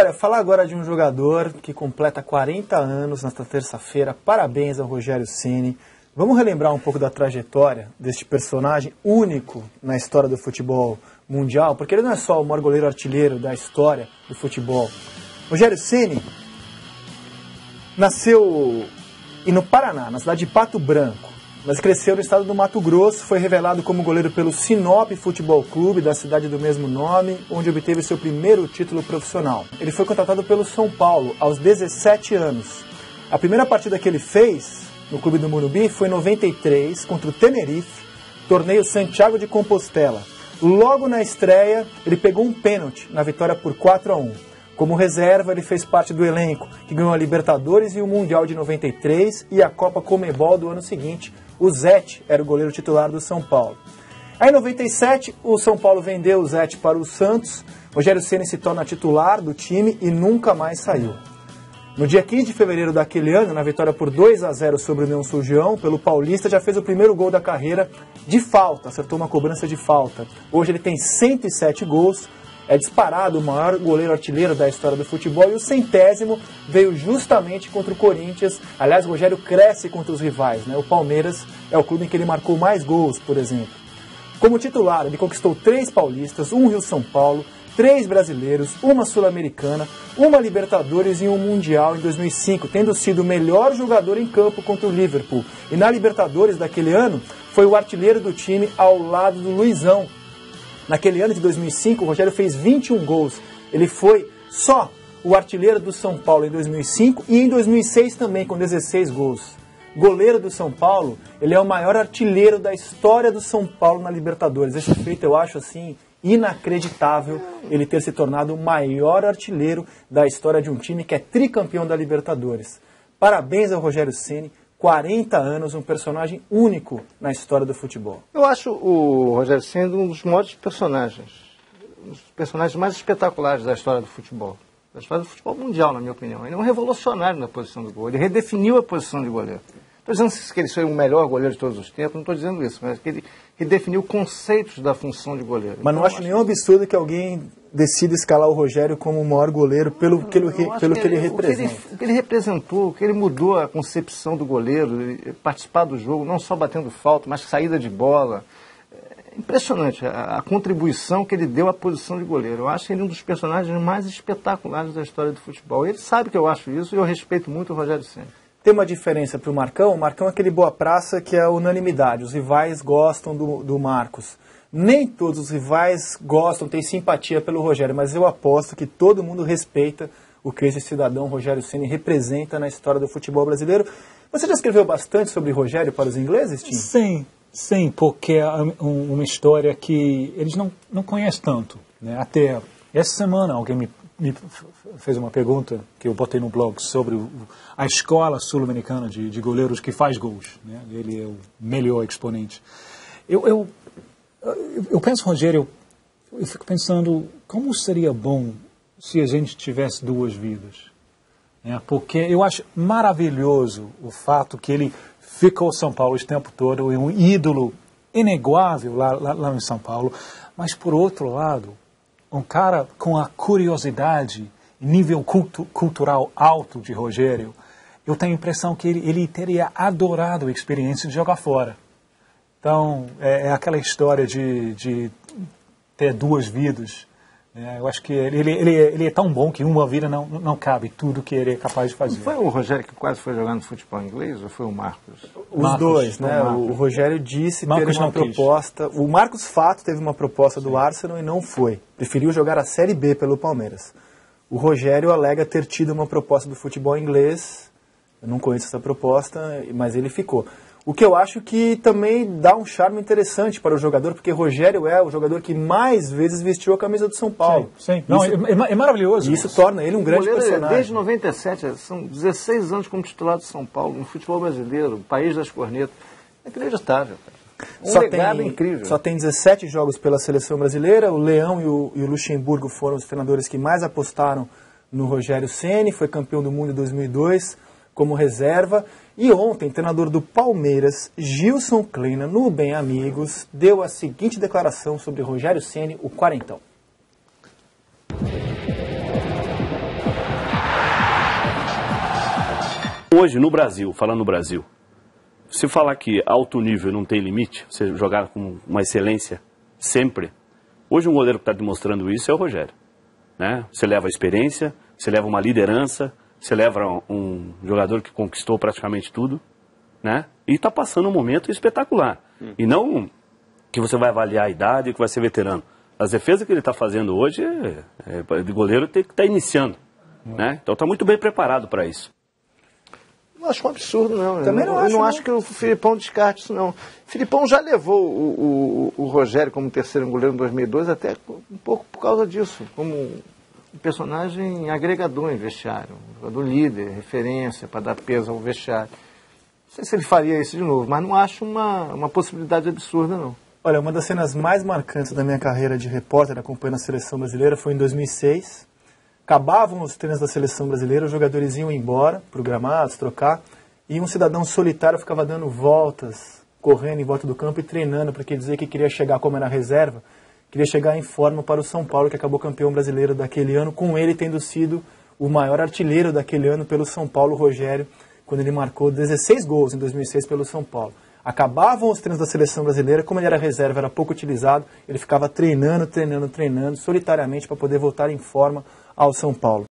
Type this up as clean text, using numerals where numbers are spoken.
Olha, falar agora de um jogador que completa 40 anos nesta terça-feira. Parabéns ao Rogério Ceni. Vamos relembrar um pouco da trajetória deste personagem único na história do futebol mundial, porque ele não é só o maior goleiro artilheiro da história do futebol. Rogério Ceni nasceu no Paraná, na cidade de Pato Branco, mas cresceu no estado do Mato Grosso. Foi revelado como goleiro pelo Sinop Futebol Clube, da cidade do mesmo nome, onde obteve seu primeiro título profissional. Ele foi contratado pelo São Paulo aos 17 anos. A primeira partida que ele fez no clube do Morumbi foi em 93, contra o Tenerife, torneio Santiago de Compostela. Logo na estreia, ele pegou um pênalti na vitória por 4-1. Como reserva, ele fez parte do elenco que ganhou a Libertadores e o Mundial de 93 e a Copa Conmebol do ano seguinte. O Zete era o goleiro titular do São Paulo. Aí em 97, o São Paulo vendeu o Zete para o Santos. Rogério Ceni se torna titular do time e nunca mais saiu. No dia 15 de fevereiro daquele ano, na vitória por 2-0 sobre o União Surgião, pelo Paulista, já fez o primeiro gol da carreira de falta, acertou uma cobrança de falta. Hoje ele tem 107 gols, é disparado o maior goleiro artilheiro da história do futebol, e o 100º veio justamente contra o Corinthians. Aliás, o Rogério cresce contra os rivais, né? O Palmeiras é o clube em que ele marcou mais gols, por exemplo. Como titular, ele conquistou 3 paulistas, 1 Rio-São Paulo, 3 brasileiros, 1 sul-americana, 1 Libertadores e 1 Mundial em 2005, tendo sido o melhor jogador em campo contra o Liverpool. E na Libertadores daquele ano, foi o artilheiro do time ao lado do Luizão. Naquele ano de 2005, o Rogério fez 21 gols. Ele foi só o artilheiro do São Paulo em 2005 e em 2006 também, com 16 gols. Goleiro do São Paulo, ele é o maior artilheiro da história do São Paulo na Libertadores. Esse feito eu acho assim inacreditável, ele ter se tornado o maior artilheiro da história de um time que é tricampeão da Libertadores. Parabéns ao Rogério Ceni, 40 anos, um personagem único na história do futebol. Eu acho o Rogério Ceni um dos maiores personagens, um dos personagens mais espetaculares da história do futebol. Da história do futebol mundial, na minha opinião. Ele é um revolucionário na posição do gol, ele redefiniu a posição de goleiro. Estou dizendo que ele foi o melhor goleiro de todos os tempos, não estou dizendo isso, mas que ele redefiniu conceitos da função de goleiro. Mas não acho nenhum absurdo que alguém decida escalar o Rogério como o maior goleiro pelo que ele representa. O que ele representou, o que ele mudou a concepção do goleiro, participar do jogo, não só batendo falta, mas saída de bola. É impressionante a contribuição que ele deu à posição de goleiro. Eu acho ele um dos personagens mais espetaculares da história do futebol. Ele sabe que eu acho isso e eu respeito muito o Rogério Ceni. Tem uma diferença para o Marcão. O Marcão é aquele boa praça que é a unanimidade. Os rivais gostam do Marcos. Nem todos os rivais gostam, têm simpatia pelo Rogério, mas eu aposto que todo mundo respeita o que esse cidadão Rogério Ceni representa na história do futebol brasileiro. Você já escreveu bastante sobre Rogério para os ingleses, Tim? Sim, porque é uma história que eles não conhecem tanto, né? Até essa semana alguém me fez uma pergunta que eu botei no blog sobre a escola sul-americana de goleiros que faz gols, né? Ele é o melhor exponente. Eu penso, Rogério, eu fico pensando como seria bom se a gente tivesse 2 vidas, né? Porque eu acho maravilhoso o fato que ele ficou em São Paulo esse tempo todo, é um ídolo inegável lá em São Paulo, mas por outro lado, um cara com a curiosidade e nível cultural alto de Rogério, eu tenho a impressão que ele teria adorado a experiência de jogar fora. Então, é aquela história de ter 2 vidas. Eu acho que ele é tão bom que uma vida não cabe tudo que ele é capaz de fazer. Foi o Rogério que quase foi jogar no futebol inglês ou foi o Marcos? Os dois, né? O Rogério disse ter uma proposta. O Marcos Fato teve uma proposta do Arsenal e não foi. Preferiu jogar a Série B pelo Palmeiras. O Rogério alega ter tido uma proposta do futebol inglês. Eu não conheço essa proposta, mas ele ficou. O que eu acho que também dá um charme interessante para o jogador, porque Rogério é o jogador que mais vezes vestiu a camisa do São Paulo. Sim. Não, é maravilhoso. E isso torna ele um grande personagem. Desde 97, são 16 anos como titular do São Paulo, no futebol brasileiro, país das cornetas. É inacreditável, cara. Legado incrível. Só tem 17 jogos pela seleção brasileira. O Leão e o Luxemburgo foram os treinadores que mais apostaram no Rogério Ceni. Foi campeão do mundo em 2002 como reserva. E ontem, o treinador do Palmeiras, Gilson Kleina, no Bem Amigos, deu a seguinte declaração sobre Rogério Ceni, o quarentão. hoje, no Brasil, falando no Brasil, se falar que alto nível não tem limite, você jogar com uma excelência sempre, hoje um goleiro que está demonstrando isso é o Rogério. Né? Você leva a experiência, você leva uma liderança, você leva um jogador que conquistou praticamente tudo, né? E está passando um momento espetacular. E não que você vai avaliar a idade e que vai ser veterano. As defesas que ele está fazendo hoje, de goleiro tem que estar iniciando. Né? Então está muito bem preparado para isso. Não acho um absurdo, não. Também eu não acho que o Filipão descarte isso, não. O Filipão já levou o Rogério como terceiro goleiro em 2002, até um pouco por causa disso, como um personagem agregador em vestiário, um jogador líder, referência, para dar peso ao vestiário. Não sei se ele faria isso de novo, mas não acho uma possibilidade absurda, não. Olha, uma das cenas mais marcantes da minha carreira de repórter acompanhando a seleção brasileira foi em 2006. Acabavam os treinos da seleção brasileira, os jogadores iam embora para o gramado, trocar, e um cidadão solitário ficava dando voltas, correndo em volta do campo e treinando, porque dizia que queria chegar, como era reserva, queria chegar em forma para o São Paulo, que acabou campeão brasileiro daquele ano, com ele tendo sido o maior artilheiro daquele ano pelo São Paulo, Rogério, quando ele marcou 16 gols em 2006 pelo São Paulo. Acabavam os treinos da seleção brasileira, como ele era reserva, era pouco utilizado, ele ficava treinando solitariamente para poder voltar em forma ao São Paulo.